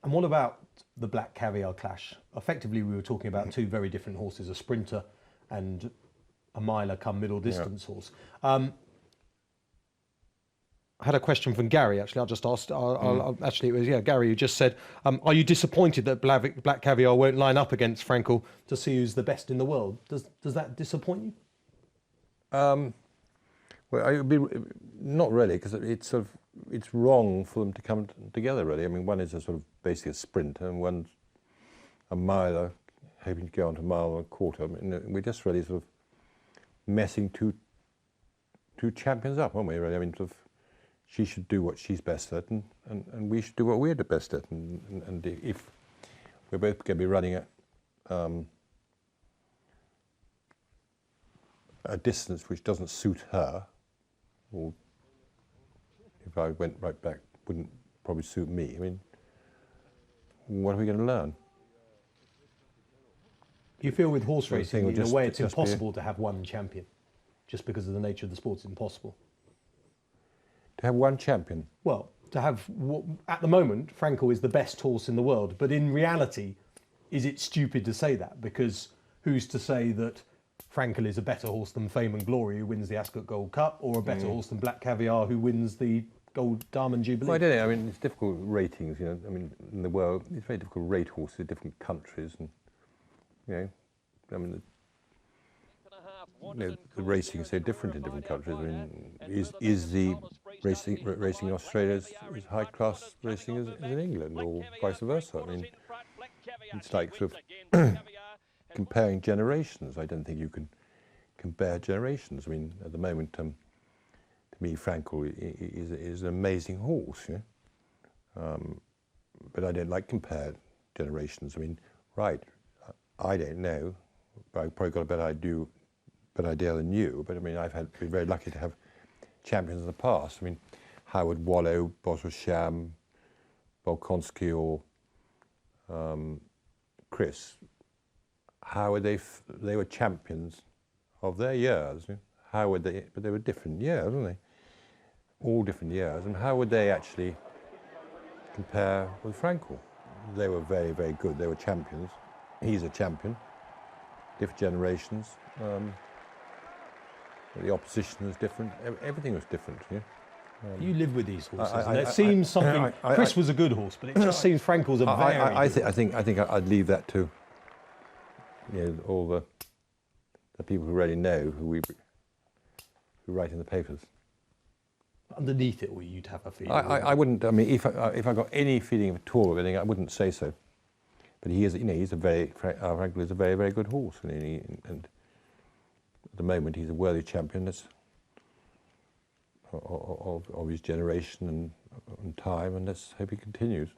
And what about the Black Caviar clash? Effectively, we were talking about two very different horses, a sprinter and a miler come middle distance horse. I had a question from Gary, actually. I just asked, actually, it was, Gary, who just said, are you disappointed that Black Caviar won't line up against Frankel to see who's the best in the world? Does that disappoint you? Well, it would be not really, because it's wrong for them to come together, really. I mean, one is a sort of basically a sprint, and one's a miler, hoping to go on to a mile and a quarter. I mean, we're just really sort of messing two champions up, aren't we, really? I mean, sort of, she should do what she's best at, and we should do what we're the best at. And if we're both going to be running a distance which doesn't suit her, or if I went right back, wouldn't probably suit me, I mean, what are we going to learn? You feel with horse racing, in a way, it's impossible to have one champion, just because of the nature of the sport. It's impossible. To have one champion? Well, to have, at the moment, Franco is the best horse in the world. But in reality, is it stupid to say that? Because who's to say that Frankel is a better horse than Fame and Glory, who wins the Ascot Gold Cup, or a better horse than Black Caviar, who wins the Gold Diamond Jubilee? Well, I don't know. I mean, it's difficult ratings, you know. I mean, in the world, it's very difficult to rate horses in different countries. And, you know, I mean, the racing is so different in different countries. I mean, is the racing in Australia as high class racing as in England, or vice versa? I mean, it's like sort of comparing generations. I don't think you can compare generations. I mean, at the moment, to me, Frankel is an amazing horse, you know? But I don't like compare generations. I mean, right, I don't know, but I've probably got a better idea than you. But I mean, been very lucky to have champions in the past. I mean, Howard Wallow, Boswell-Sham, Bolkonsky, or Chris. How were they were champions of their years. How would they? But they were different years, weren't they? All different years. And how would they actually compare with Frankel? They were very, very good. They were champions. He's a champion. Different generations. The opposition was different. Everything was different. Yeah? You live with these horses, and it seems something. Chris was a good horse, but it just seems Frankel's a very. I think I'd leave that to, you know, all the people who really know, who write in the papers. Underneath it all, you'd have a feeling. I wouldn't. I mean, if I got any feeling at all of anything, I wouldn't say so. But he is, you know, Frankel is a very, very good horse, and at the moment he's a worthy champion of his generation and time, and let's hope he continues.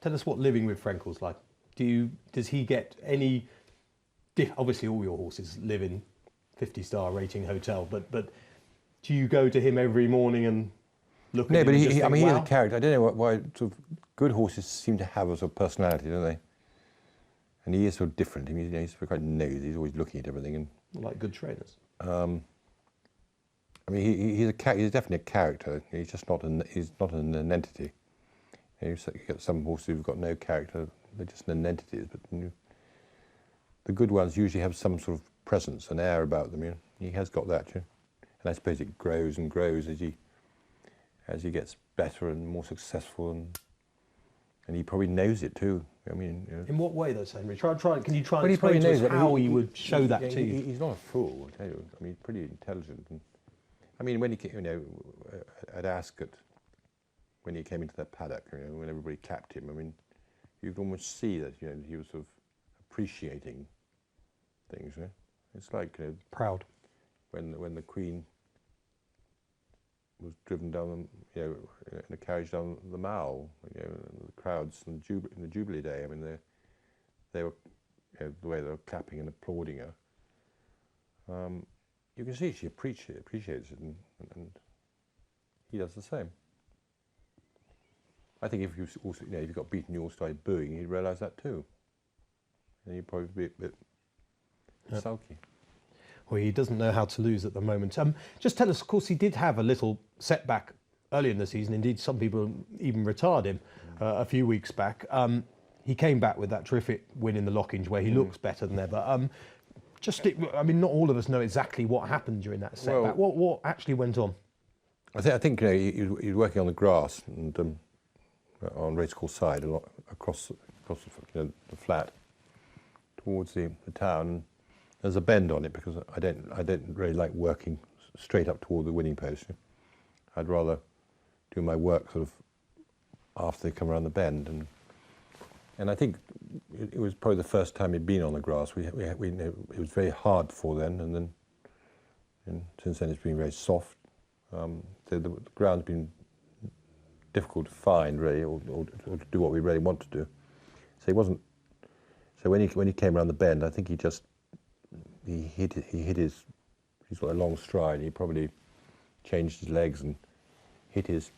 Tell us what living with Frankel's like. Does he get any? Obviously, all your horses live in 50-star rating hotel, but do you go to him every morning and look at him? No, but he's a character. I don't know why sort of good horses seem to have a sort of personality, don't they? And he is sort of different. I mean, he's quite nosy. He's always looking at everything. And like good trainers. I mean, he's definitely a character. He's just not an entity. You know, you get some horses who've got no character. They're just entities. But the good ones usually have some sort of presence and air about them. You know? He has got that. You know? And I suppose it grows and grows as he gets better and more successful, and he probably knows it too. I mean, you know. In what way, though, Sir Henry? Can you try and explain to us how he would show that to you? He's not a fool, I tell you. I mean, he's pretty intelligent. And, I mean, when he came, you know, at Ascot, when he came into that paddock, you know, when everybody clapped him, I mean, you could almost see that, you know, he was sort of appreciating things. You know? It's like, you know, proud. When the Queen was driven down, you know, in a carriage down the Mall, you know, the crowds in the Jubilee Day. I mean, they were, you know, the way they were clapping and applauding her. You can see she appreciates it, and he does the same. I think if you also, you know, if you got beaten, you all started booing, he'd realise that too, and he'd probably be a bit sulky. Well, he doesn't know how to lose at the moment. Just tell us, of course, he did have a little setback earlier in the season. Indeed, some people even retired him. a few weeks back. He came back with that terrific win in the Lockinge where he looks better than ever. I mean, not all of us know exactly what happened during that setback. What actually went on? I think he was working on the grass and on Racecourse side, a lot across the flat towards the town. There's a bend on it because I don't really like working straight up toward the winning post. I'd rather do my work sort of after they come around the bend, and I think it was probably the first time he'd been on the grass. It was very hard before then, and since then it's been very soft. The ground's been difficult to find really, or to do what we really want to do. So he wasn't. So when he came around the bend, I think he hit his. He's got a long stride. He probably changed his legs and hit his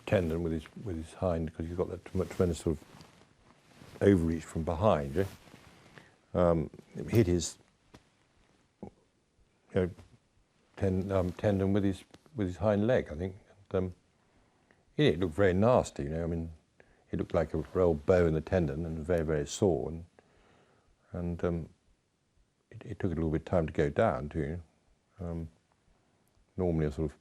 tendon with his hind, because he's got that tremendous sort of overreach from behind. Hit his tendon with his hind leg, I think. It looked very nasty. I mean, it looked like a real bow in the tendon and very, very sore. And it took a little bit of time to go down too. Normally a sort of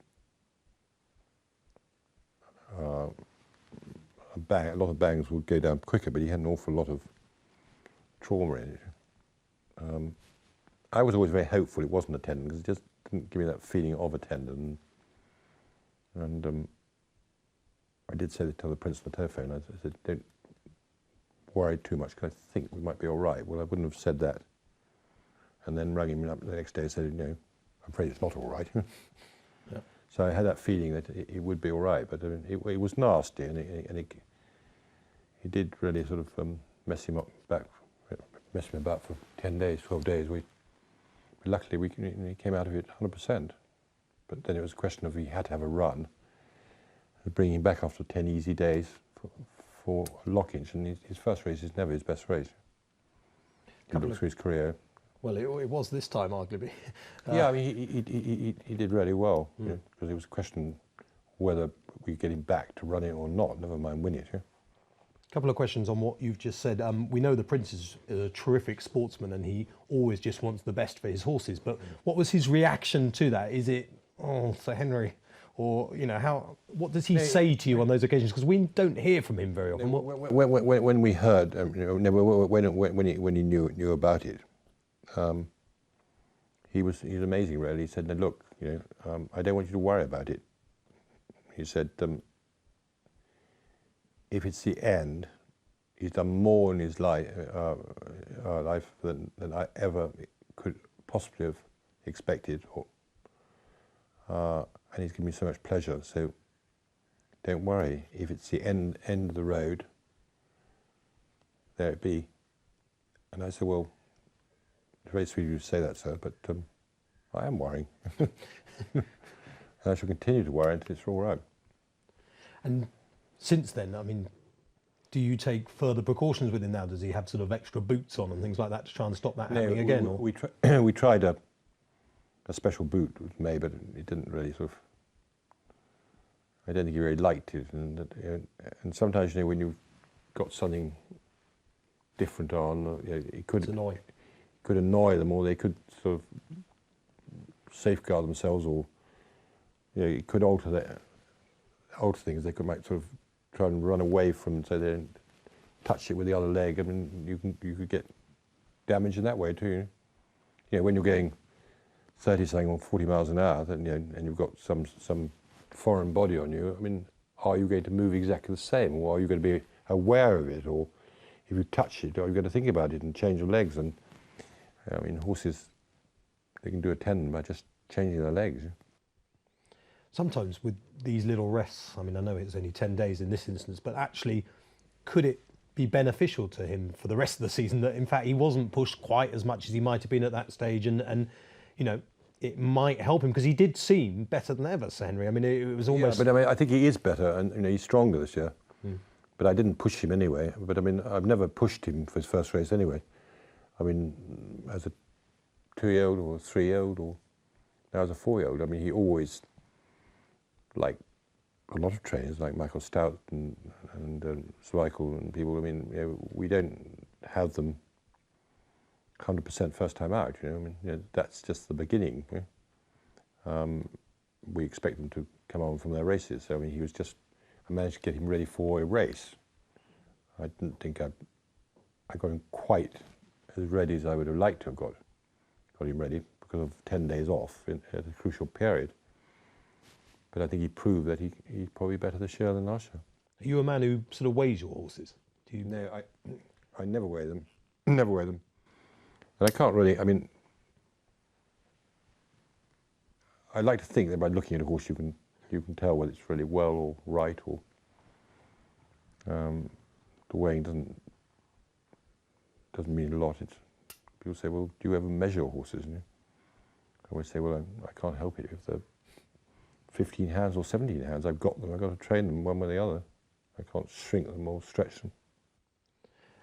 a lot of bangs would go down quicker, but he had an awful lot of trauma in it. I was always very hopeful it wasn't a tendon, because it just didn't give me that feeling of a tendon. And I did say to the Prince on the telephone, I said, don't worry too much, because I think we might be all right. Well, I wouldn't have said that. And then rang him up the next day and said, no, I'm afraid it's not all right. Yeah. So I had that feeling that it would be all right, but it was nasty, and it did really sort of mess him about for 10 days, 12 days. But luckily he came out of it 100%. But then it was a question of he had to have a run, bring him back after 10 easy days for Lockinge, and his first race is never his best race. He looks through his career. Well, it was this time, arguably. Yeah, I mean, he did really well, because it was a question whether we get him back to run it or not, never mind win it. Yeah? A couple of questions on what you've just said. We know the Prince is a terrific sportsman and he always just wants the best for his horses, but what was his reaction to that? Is it, oh, Sir Henry, or, what does he say to you on those occasions? Because we don't hear from him very often. When we heard, when he knew about it, he was amazing, really. He said, "No, look, I don't want you to worry about it." He said, "If it's the end, he's done more in his life than I ever could possibly have expected, and he's given me so much pleasure. So don't worry. If it's the end of the road, there it be." And I said, "Well, it's very sweet of you to say that, sir, but I am worrying. And I shall continue to worry until it's all right." And since then, I mean, do you take further precautions with him now? Does he have sort of extra boots on and things like that to try and stop that happening again? We tried a special boot with May, but it didn't really sort of. I don't think he really liked it, and sometimes when you've got something different on, it could annoy them, or they could sort of safeguard themselves, or it could alter things. They might sort of try and run away from, so they don't touch it with the other leg. I mean, you could get damage in that way too. When you're going 30 something or 40 miles an hour, then, and you've got some foreign body on you. I mean, are you going to move exactly the same, or are you going to be aware of it, or if you touch it, are you going to think about it and change your legs? And I mean, horses, they can do a tendon by just changing their legs. Sometimes with these little rests, I mean, I know it's only 10 days in this instance, but actually, could it be beneficial to him for the rest of the season that, in fact, he wasn't pushed quite as much as he might have been at that stage, and it might help him, because he did seem better than ever, Sir Henry. I mean, it was almost... Yeah, but I mean, I think he is better, and he's stronger this year. But I didn't push him anyway. But I mean, I've never pushed him for his first race anyway. I mean, as a 2-year-old or a 3-year-old, or now as a 4-year-old, I mean, he always a lot of trainers like Michael Stout and Frankel and people. I mean, we don't have them 100% first time out. I mean, that's just the beginning. We expect them to come on from their races. So I mean, I managed to get him ready for a race. I didn't think I got him quite as ready as I would have liked to have got him ready because of 10 days off at a crucial period. But I think he proved that he's probably better this year than last year. Are you a man who sort of weighs your horses? No, I never weigh them. Never weigh them. And I can't really, I mean, I like to think that by looking at a horse you can tell whether it's really well or right, or the weighing doesn't mean a lot. People say, well, do you ever measure horses? And I always say, well, I can't help it. If they're 15 hands or 17 hands, I've got them. I've got to train them one way or the other. I can't shrink them or stretch them.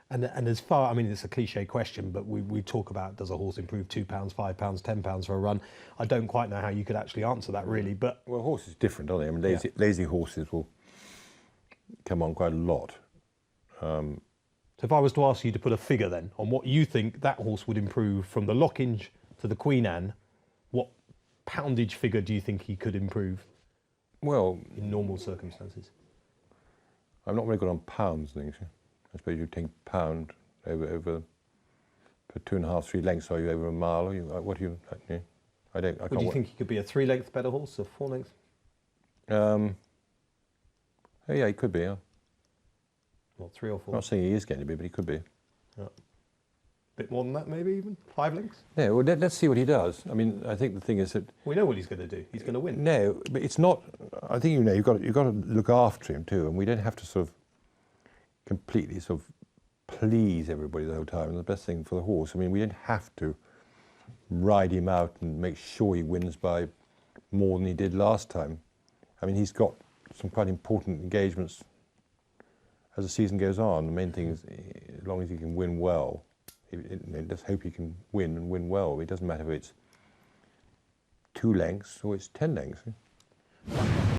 And as far, I mean, it's a cliche question, but we talk about, does a horse improve £2, £5, £10 for a run? I don't quite know how you could actually answer that, really. But well, horses are different, aren't they? I mean, lazy horses will come on quite a lot. So if I was to ask you to put a figure then on what you think that horse would improve from the Lockinge to the Queen Anne, what poundage figure do you think he could improve? Well, in normal circumstances, I'm not very good on pounds things. I suppose you take pound over for 2.5, 3 lengths. Are you over a mile? Or what do you? I don't. Would you think he could be a 3-length better horse, a 4-length? Oh yeah, he could be. Yeah. Well, 3 or 4. I'm not saying he is going to be, but he could be. Yeah. Bit more than that, maybe even 5 lengths. Yeah. Well, let's see what he does. I mean, I think the thing is that we know what he's going to do. He's going to win. No, but it's not. I think you've got to look after him too, and we don't have to sort of completely sort of please everybody the whole time. And the best thing for the horse, I mean, we don't have to ride him out and make sure he wins by more than he did last time. I mean, he's got some quite important engagements as the season goes on. The main thing is, as long as he can win well, let's hope he can win and win well. It doesn't matter if it's 2 lengths or it's 10 lengths.